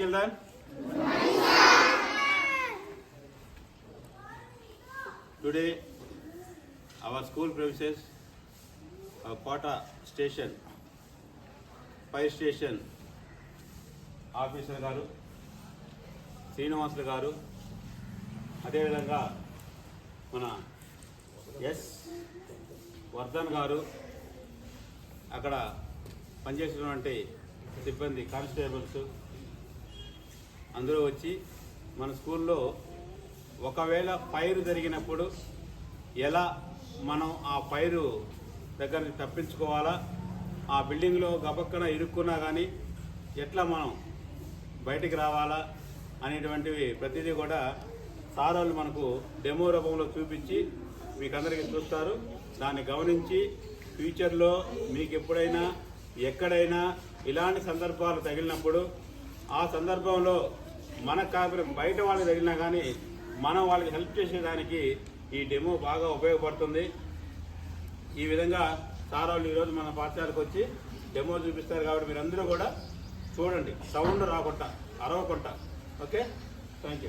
Children, today our school premises, Kota station, fire station officer గారు శ్రీనివాసులు గారు, అదేవిధంగా మన ఎస్ వర్ధన్ గారు, అక్కడ పనిచేసినటువంటి సిబ్బంది కానిస్టేబుల్స్ అందరూ వచ్చి మన స్కూల్లో ఒకవేళ ఫైర్ జరిగినప్పుడు ఎలా మనం ఆ ఫైరు దగ్గర నుంచి తప్పించుకోవాలా, ఆ బిల్డింగ్లో గబక్కన ఇరుక్కున్నా కానీ ఎట్లా మనం బయటికి రావాలా అనేటువంటివి ప్రతిదీ కూడా సార్ వాళ్ళు మనకు డెమో రూపంలో చూపించి మీకు అందరికీ చూస్తారు. దాన్ని గమనించి ఫ్యూచర్లో మీకు ఎప్పుడైనా ఎక్కడైనా ఇలాంటి సందర్భాలు తగిలినప్పుడు ఆ సందర్భంలో మనకు కాకపోతే బయట వాళ్ళకి తగిలినా కానీ మనం వాళ్ళకి హెల్ప్ చేసేదానికి ఈ డెమో బాగా ఉపయోగపడుతుంది. ఈ విధంగా సార్ వాళ్ళు ఈరోజు మన పాఠశాలకు వచ్చి డెమో చూపిస్తారు. కాబట్టి మీరందరూ కూడా చూడండి, సౌండ్ రాకుండా, అరవకుండా. Okay, thank you.